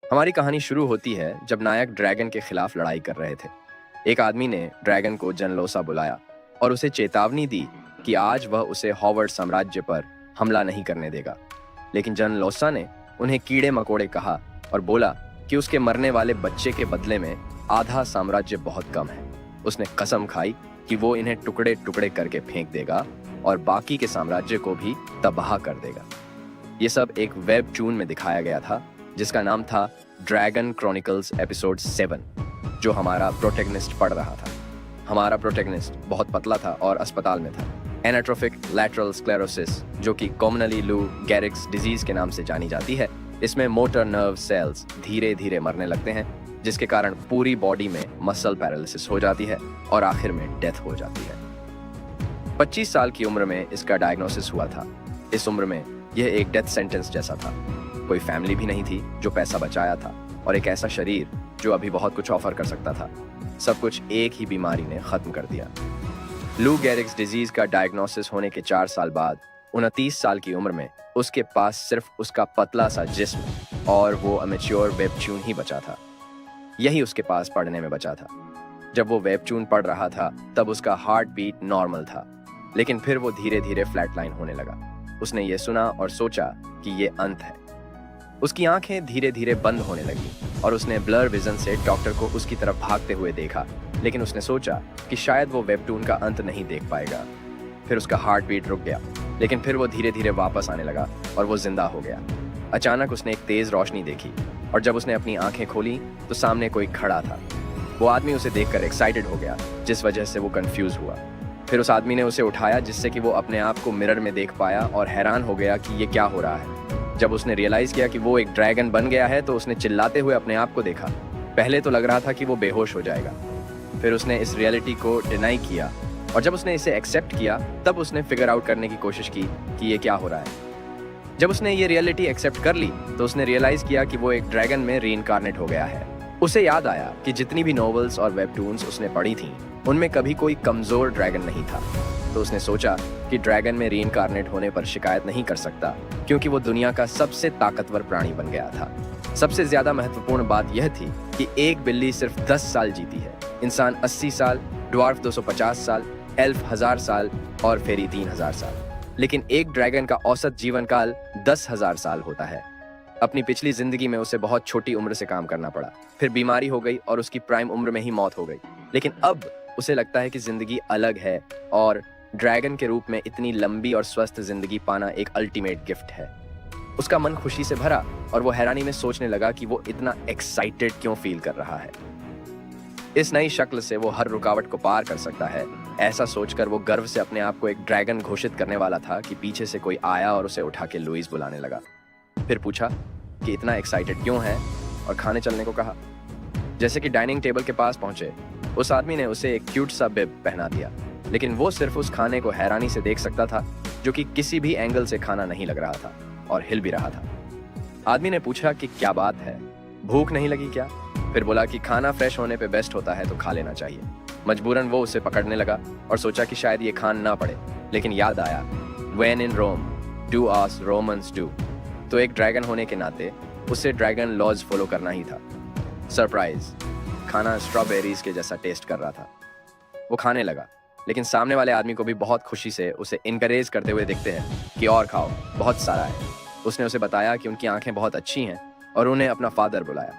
हमारी कहानी शुरू होती है जब नायक ड्रैगन के खिलाफ लड़ाई कर रहे थे। एक आदमी ने ड्रैगन को जनलोसा बुलाया और उसे चेतावनी दी कि आज वह उसे हॉवर्ड साम्राज्य पर हमला नहीं करने देगा। लेकिन जनलोसा ने उन्हें कीड़े मकोड़े कहा और बोला कि उसके मरने वाले बच्चे के बदले में आधा साम्राज्य बहुत कम है। उसने कसम खाई कि वो इन्हें टुकड़े टुकड़े करके फेंक देगा और बाकी के साम्राज्य को भी तबाह कर देगा। ये सब एक वेब टून में दिखाया गया था जिसका नाम था ड्रैगन क्रॉनिकल्स एपिसोड 7, जो हमारा प्रोटैगनिस्ट पढ़ रहा था। हमारा प्रोटैगनिस्ट बहुत पतला था और अस्पताल में था। एनाट्रोफिक लैटरल स्क्लेरोसिस, जो कि कॉमनली लू गेरिग्स डिजीज के नाम से जानी जाती है। इसमें मोटर नर्व सेल्स धीरे धीरे मरने लगते हैं, जिसके कारण पूरी बॉडी में मसल पैरालिसिस हो जाती है और आखिर में डेथ हो जाती है। 25 साल की उम्र में इसका डायग्नोसिस हुआ था। इस उम्र में यह एक डेथ सेंटेंस जैसा था। कोई फैमिली भी नहीं थी जो पैसा बचाया था, और एक ऐसा शरीर जो अभी बहुत कुछ ऑफर कर सकता था। सब कुछ एक ही बीमारी ने खत्म कर दिया। लू गेरिग्स डिजीज का डायग्नोसिस होने के 4 साल बाद 29 साल की उम्र में उसके पास सिर्फ उसका पतला सा जिस्म और वो अमेच्योर वेबचून ही बचा था। यही उसके पास पढ़ने में बचा था। जब वो वेबचून पढ़ रहा था तब उसका हार्ट बीट नॉर्मल था, लेकिन फिर वो धीरे धीरे फ्लैटलाइन होने लगा। उसने ये सुना और सोचा कि ये अंत है। उसकी आंखें धीरे धीरे बंद होने लगी और उसने ब्लर विजन से डॉक्टर को उसकी तरफ भागते हुए देखा, लेकिन उसने सोचा कि शायद वो वेबटून का अंत नहीं देख पाएगा। फिर उसका हार्ट बीट रुक गया, लेकिन फिर वो धीरे धीरे वापस आने लगा और वो जिंदा हो गया। अचानक उसने एक तेज रोशनी देखी और जब उसने अपनी आंखें खोली तो सामने कोई खड़ा था। वो आदमी उसे देखकर एक्साइटेड हो गया, जिस वजह से वो कंफ्यूज हुआ। फिर उस आदमी ने उसे उठाया जिससे कि वो अपने आप को मिरर में देख पाया और हैरान हो गया कि ये क्या हो रहा है। जब उसने रियलाइज किया कि वो एक ड्रैगन बन गया है तो उसने चिल्लाते हुए अपने आप को देखा। पहले तो लग रहा था कि वो बेहोश हो जाएगा। फिर उसने इस रियलिटी को डिनाई किया और जब उसने इसे एक्सेप्ट किया तब उसने फिगर आउट करने की कोशिश की कि ये क्या हो रहा है। जब उसने ये रियलिटी एक्सेप्ट कर ली तो उसने रियलाइज किया कि वो एक ड्रैगन में रीइंकार्नेट हो गया है। उसे याद आया कि जितनी भी नॉवेल्स और वेबटून्स उसने पढ़ी थीं, उनमें कभी कोई कमजोर ड्रैगन नहीं था। तो उसने सोचा कि ड्रैगन में रीइंकार्नेट होने पर शिकायत नहीं कर सकता, क्योंकि वो दुनिया का सबसे ताकतवर प्राणी बन गया था। सबसे ज्यादा महत्वपूर्ण बात यह थी कि एक बिल्ली सिर्फ 10 साल जीती है, इंसान 80 साल, ड्वार्फ 250 साल, एल्फ 1000 साल और फेरी 3000 साल। लेकिन एक ड्रैगन का औसत जीवन काल 10,000 साल होता है। अपनी पिछली जिंदगी में उसे बहुत छोटी उम्र से काम करना पड़ा, फिर बीमारी हो गई और उसकी प्राइम उम्र में ही मौत हो गई। लेकिन अब उसे लगता है कि जिंदगी अलग है और ड्रैगन के रूप में इतनी लंबी और स्वस्थ जिंदगी पाना एक अल्टीमेट गिफ्ट है। उसका मन खुशी से भरा और वो हैरानी में सोचने लगा कि वो इतना एक्साइटेड क्यों फील कर रहा है। इस नई शक्ल से वो हर रुकावट को पार कर सकता है। ऐसा सोचकर वो गर्व से अपने आप को एक ड्रैगन घोषित करने वाला था कि पीछे से कोई आया और उसे उठा के लुईस बुलाने लगा। फिर पूछा कि इतना एक्साइटेड क्यों है और खाने चलने को कहा। जैसे कि डाइनिंग टेबल के पास पहुंचे, उस आदमी ने उसे एक क्यूट सा बिब पहना दिया, लेकिन वो सिर्फ उस खाने को हैरानी से देख सकता था जो कि किसी भी एंगल से खाना नहीं लग रहा था और हिल भी रहा था। आदमी ने पूछा कि क्या बात है, भूख नहीं लगी क्या? फिर बोला कि खाना फ्रेश होने पे बेस्ट होता है तो खा लेना चाहिए। मजबूरन वो उसे पकड़ने लगा और सोचा कि शायद ये खान ना पड़े, लेकिन याद आया when in Rome do as Romans do. तो एक ड्रैगन होने के नाते उसे ड्रैगन लॉज फॉलो करना ही था। सरप्राइज, खाना स्ट्रॉबेरीज के जैसा टेस्ट कर रहा था। वो खाने लगा, लेकिन सामने वाले आदमी को भी बहुत खुशी से उसे इनकरेज करते हुए देखते हैं कि और खाओ, बहुत सारा है। उसने उसे बताया कि उनकी आंखें बहुत अच्छी हैं और उन्हें अपना फादर बुलाया।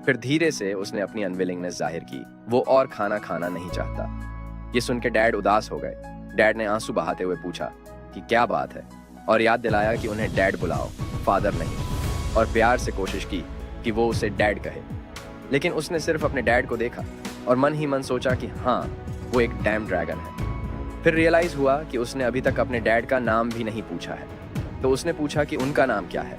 फिर धीरे से उसने अपनी अनविलिंगनेस जाहिर की। वो और खाना नहीं चाहता। ये सुन के डैड उदास हो गए। डैड ने आंसू बहाते हुए पूछा कि क्या बात है, और याद दिलाया कि उन्हें डैड बुलाओ, फादर नहीं, और प्यार से कोशिश की कि वो उसे डैड कहे। लेकिन उसने सिर्फ अपने डैड को देखा और मन ही मन सोचा कि हाँ, वो एक डैम ड्रैगन है। फिर रियलाइज हुआ कि उसने अभी तक अपने डैड का नाम भी नहीं पूछा है। तो उसने पूछा कि उनका नाम क्या है।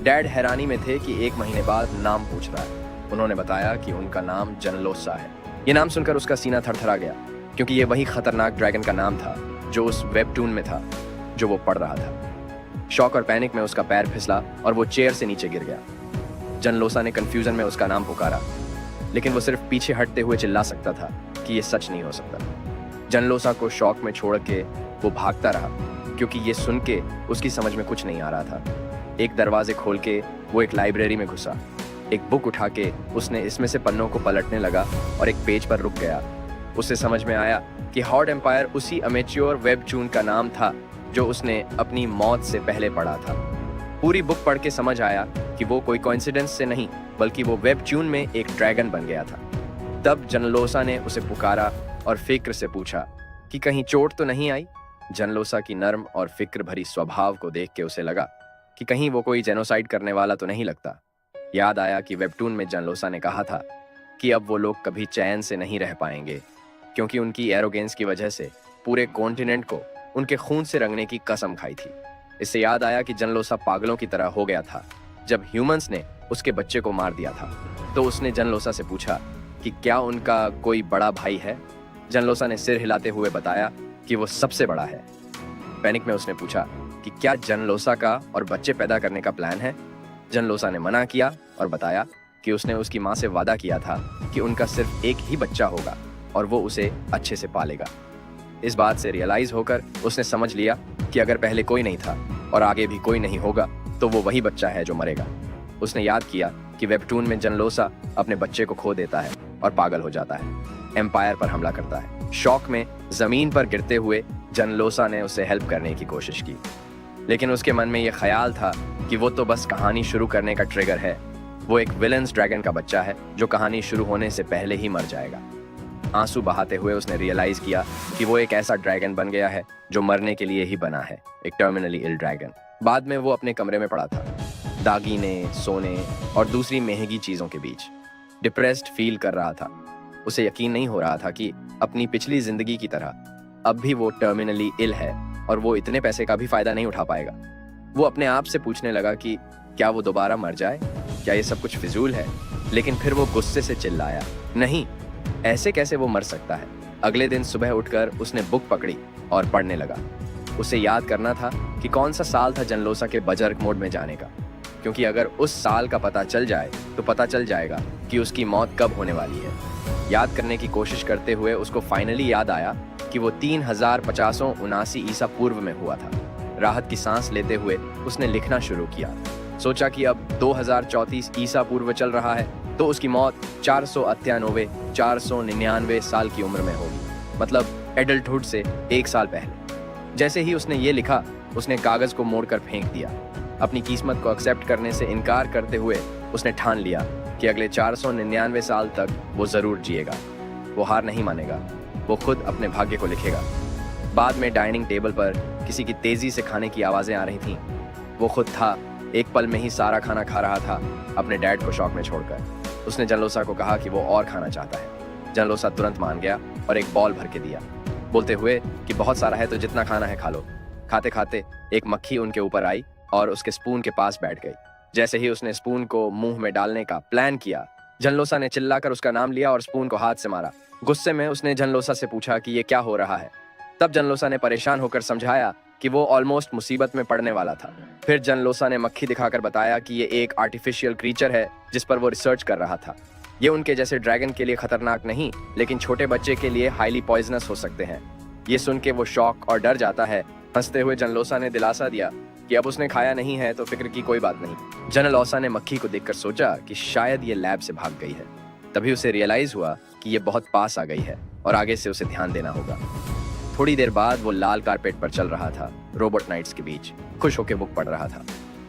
डैड हैरानी में थे कि 1 महीने बाद नाम पूछ रहा है। उन्होंने बताया कि उनका नाम जनलोसा है। ये नाम सुनकर उसका सीना थरथरा गया, क्योंकि ये वही खतरनाक ड्रैगन का नाम था जो उस वेबटून में था जो वो पढ़ रहा था। शॉक और पैनिक में उसका पैर फिसला और वो चेयर से नीचे गिर गया। जनलोसा ने कंफ्यूजन में उसका नाम पुकारा, लेकिन वो सिर्फ पीछे हटते हुए चिल्ला सकता था कि ये सच नहीं हो सकता। जनलोसा को शॉक में छोड़ के वो भागता रहा, क्योंकि ये सुन के उसकी समझ में कुछ नहीं आ रहा था। एक दरवाजे खोल के वो एक लाइब्रेरी में घुसा एक बुक उठा के उसने इसमें से पन्नों को पलटने लगा और एक पेज पर रुक गया। उसे समझ में आया कि हॉर्ड एम्पायर उसी अमेच्योर वेबटून का नाम था जो उसने अपनी मौत से पहले पढ़ा था। पूरी बुक पढ़ के समझ आया कि वो कोई कोइंसिडेंस से नहीं बल्कि वो वेबटून में एक ड्रैगन बन गया था। तब जनलोसा ने उसे पुकारा और फिक्र से पूछा कि कहीं चोट तो नहीं आई। जनलोसा की नर्म और फिक्र भरी स्वभाव को देख के उसे लगा कि कहीं वो कोई जेनोसाइड करने वाला तो नहीं लगता। याद आया कि वेबटून में जनलोसा ने कहा था कि अब वो लोग कभी चैन से नहीं रह पाएंगे क्योंकि उनकी एरोगेंस की वजह से पूरे कॉन्टिनेंट को उनके खून से रंगने की कसम खाई थी। इससे याद आया कि जनलोसा पागलों की तरह हो गया था जब ह्यूमंस ने उसके बच्चे को मार दिया था। तो उसने जनलोसा से पूछा कि क्या उनका कोई बड़ा भाई है। जनलोसा ने सिर हिलाते हुए बताया कि वो सबसे बड़ा है। पैनिक में उसने पूछा कि क्या जनलोसा का और बच्चे पैदा करने का प्लान है। जनलोसा ने मना किया और बताया कि उसने उसकी माँ से वादा किया था कि उनका सिर्फ एक ही बच्चा होगा और वो उसे अच्छे से पालेगा। इस बात से रियलाइज होकर उसने समझ लिया कि अगर पहले कोई नहीं था और आगे भी कोई नहीं होगा तो वो वही बच्चा है जो मरेगा। उसने याद किया कि वेबटून में जनलोसा अपने बच्चे को खो देता है और पागल हो जाता है, एम्पायर पर हमला करता है। शॉक में जमीन पर गिरते हुए जनलोसा ने उसे हेल्प करने की कोशिश की, लेकिन उसके मन में यह ख्याल था कि वो तो बस कहानी शुरू करने का ट्रिगर है। वो एक विलेंस ड्रैगन का बच्चा है जो कहानी शुरू होने से पहले ही मर जाएगा। आंसू बहाते हुए उसने रियलाइज किया कि वो एक ऐसा ड्रैगन बन गया है जो मरने के लिए ही बना है, एक टर्मिनली इल ड्रैगन। बाद में वो अपने कमरे में पड़ा था, दागीने, सोने और दूसरी महंगी चीजों के बीच डिप्रेस्ड फील कर रहा था। उसे यकीन नहीं हो रहा था कि अपनी पिछली जिंदगी की तरह अब भी वो टर्मिनली इल है और वो इतने पैसे का भी फायदा नहीं उठा पाएगा। वो अपने आप से पूछने लगा कि क्या वो दोबारा मर जाए, क्या ये सब कुछ फिजूल है। लेकिन फिर वो गुस्से से चिल्लाया, नहीं, ऐसे कैसे वो मर सकता है। अगले दिन सुबह उठकर उसने बुक पकड़ी और पढ़ने लगा। उसे याद करना था कि कौन सा साल था जनलोसा के बजर्ग मोड में जाने का, क्योंकि अगर उस साल का पता चल जाए तो पता चल जाएगा कि उसकी मौत कब होने वाली है। याद करने की कोशिश करते हुए उसको फाइनली याद आया कि वो 3579 ईसा पूर्व में हुआ था। राहत की सांस लेते हुए उसने लिखना शुरू किया। सोचा कि अब 2034 ईसा पूर्व चल रहा है तो उसकी मौत 499 साल की उम्र में होगी, मतलब एडल्टहुड से 1 साल पहले। जैसे ही उसने ये लिखा उसने कागज को मोड़कर फेंक दिया। अपनी किस्मत को एक्सेप्ट करने से इनकार करते हुए उसने ठान लिया कि अगले 499 साल तक वो जरूर जिएगा। वो हार नहीं मानेगा, वो खुद अपने भाग्य को लिखेगा। बाद में डाइनिंग टेबल पर किसी की तेजी से खाने की आवाजें आ रही थीं। वो खुद था, एक पल में ही सारा खाना खा रहा था, अपने डैड को शौक में छोड़कर। उसने जनलोसा को कहा कि वो और खाना चाहता है। जनलोसा तुरंत मान गया और एक बॉल भर के दिया, बोलते हुए कि बहुत सारा है तो जितना खाना है खा लो। खाते खाते एक मक्खी उनके ऊपर आई और उसके स्पून के पास बैठ गई। जैसे ही उसने स्पून को मुंह में डालने का प्लान किया, जनलोसा ने चिल्लाकर उसका नाम लिया और स्पून को हाथ से मारा। गुस्से में उसने जनलोसा से पूछा कि ये क्या हो रहा है। तब जनलोसा ने परेशान होकर समझाया कि वो ऑलमोस्ट मुसीबत में पड़ने वाला था। फिर जनलोसा ने मक्खी दिखाकर बताया कि ये एक आर्टिफिशियल क्रीचर है जिस पर वो रिसर्च कर रहा था। ये उनके जैसे ड्रैगन के लिए खतरनाक नहीं, लेकिन छोटे बच्चे के लिए हाईली पॉइजनस हो सकते हैं। ये सुन के वो शॉक और डर जाता है। हंसते हुए जनलोसा ने दिलासा दिया कि अब उसने खाया नहीं है तो फिक्र की कोई बात नहीं। जनलोसा ने मक्खी को देखकर सोचा कि शायद ये लैब से भाग गई है। तभी उसे रियलाइज हुआ कि ये बहुत पास आ गई है और आगे से उसे ध्यान देना होगा। थोड़ी देर बाद वो लाल कारपेट पर चल रहा था, रोबोट नाइट्स के बीच खुश होकर बुक पढ़ रहा था।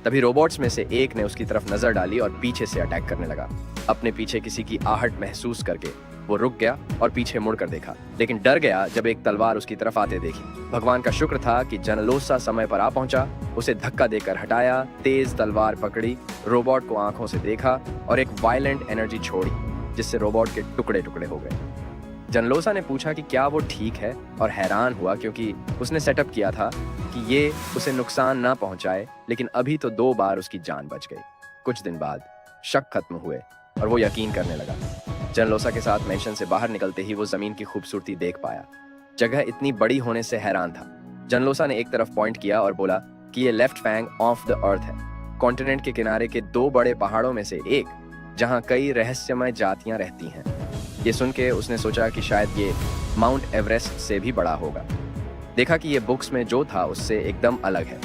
तभी रोबोट्स में से एक ने उसकी तरफ नजर डाली और पीछे से अटैक करने लगा। अपने पीछे किसी की आहट महसूस करके वो रुक गया और पीछे मुड़कर देखा, लेकिन डर गया जब एक तलवार उसकी तरफ आते देखी। भगवान का शुक्र था कि जनलोसा समय पर आ पहुंचा। उसे धक्का देकर हटाया, तेज तलवार पकड़ी, रोबोट को आंखों से देखा और एक वायलेंट एनर्जी छोड़ी जिससे रोबोट के टुकड़े टुकड़े हो गए। जनलोसा ने पूछा कि क्या वो ठीक है और हैरान हुआ क्योंकि उसने सेटअप किया था कि ये उसे नुकसान ना पहुंचाए, लेकिन अभी तो 2 बार उसकी जान बच गई। कुछ दिन बाद शक खत्म हुए और वो यकीन करने लगा। जनलोसा के साथ मेंशन से बाहर निकलते ही वो जमीन की खूबसूरती देख पाया। जगह इतनी बड़ी होने से हैरान था। जनलोसा ने एक तरफ पॉइंट किया और बोला कि ये left fang of the earth है, कॉन्टिनेंट के किनारे के 2 बड़े पहाड़ों में से एक, जहां कई रहस्यमय जातियां रहती हैं। ये सुन के उसने सोचा कि शायद ये माउंट एवरेस्ट से भी बड़ा होगा। देखा कि ये बुक्स में जो था उससे एकदम अलग है।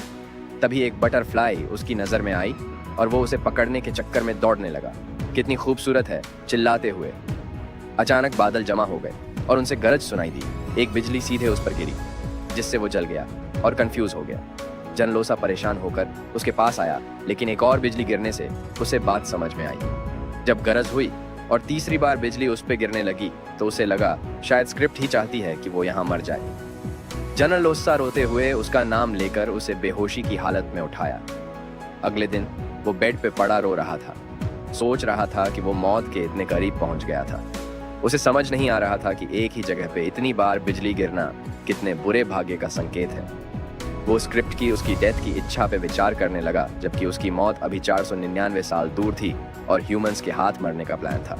तभी एक बटरफ्लाई उसकी नजर में आई और वो उसे पकड़ने के चक्कर में दौड़ने लगा। कितनी खूबसूरत है, चिल्लाते हुए। अचानक बादल जमा हो गए और उनसे गरज सुनाई दी। एक बिजली सीधे उस पर गिरी, जिससे वो जल गया और कंफ्यूज हो गया। जनलोसा परेशान होकर उसके पास आया, लेकिन एक और बिजली गिरने से उसे बात समझ में आई। जब गरज हुई और तीसरी बार बिजली उस पर गिरने लगी तो उसे लगा शायद स्क्रिप्ट ही चाहती है कि वो यहाँ मर जाए। जनरल लोसा रोते हुए उसका नाम लेकर उसे बेहोशी की हालत में उठाया। अगले दिन वो बेड पे पड़ा रो रहा था, सोच रहा था कि वो मौत के इतने करीब पहुंच गया था। उसे समझ नहीं आ रहा था कि एक ही जगह पे इतनी बार बिजली गिरना कितने बुरे भाग्य का संकेत है। वो स्क्रिप्ट की उसकी डेथ की इच्छा पे विचार करने लगा, जबकि उसकी मौत अभी 499 साल दूर थी और ह्यूमंस के हाथ मरने का प्लान था।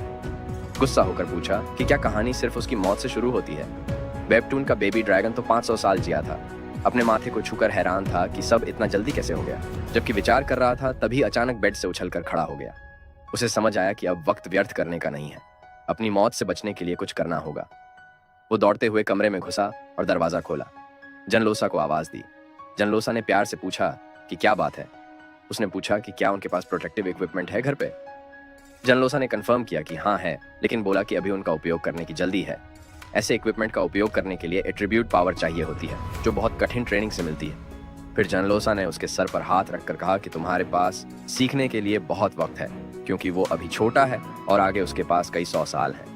गुस्सा होकर पूछा कि क्या कहानी सिर्फ उसकी मौत से शुरू होती है? वेबटून का बेबी ड्रैगन तो 500 साल जिया था। अपने माथे को छूकर हैरान था कि सब इतना जल्दी कैसे हो गया। जबकि विचार कर रहा था तभी अचानक बेड से उछलकर खड़ा हो गया। उसे समझ आया कि अब वक्त व्यर्थ करने का नहीं है, अपनी मौत से बचने के लिए कुछ करना होगा। वो दौड़ते हुए कमरे में घुसा और दरवाजा खोला। जनलोसा को आवाज दी। जनलोसा ने प्यार से पूछा कि क्या बात है। उसने पूछा कि क्या उनके पास प्रोटेक्टिव इक्विपमेंट है घर पे। जनलोसा ने कंफर्म किया कि हाँ है, लेकिन बोला कि अभी उनका उपयोग करने की जल्दी है। ऐसे इक्विपमेंट का उपयोग करने के लिए एट्रीब्यूट पावर चाहिए होती है, जो बहुत कठिन ट्रेनिंग से मिलती है। फिर जनलोसा ने उसके सर पर हाथ रखकर कहा कि तुम्हारे पास सीखने के लिए बहुत वक्त है, क्योंकि वो अभी छोटा है और आगे उसके पास कई 100 साल हैं।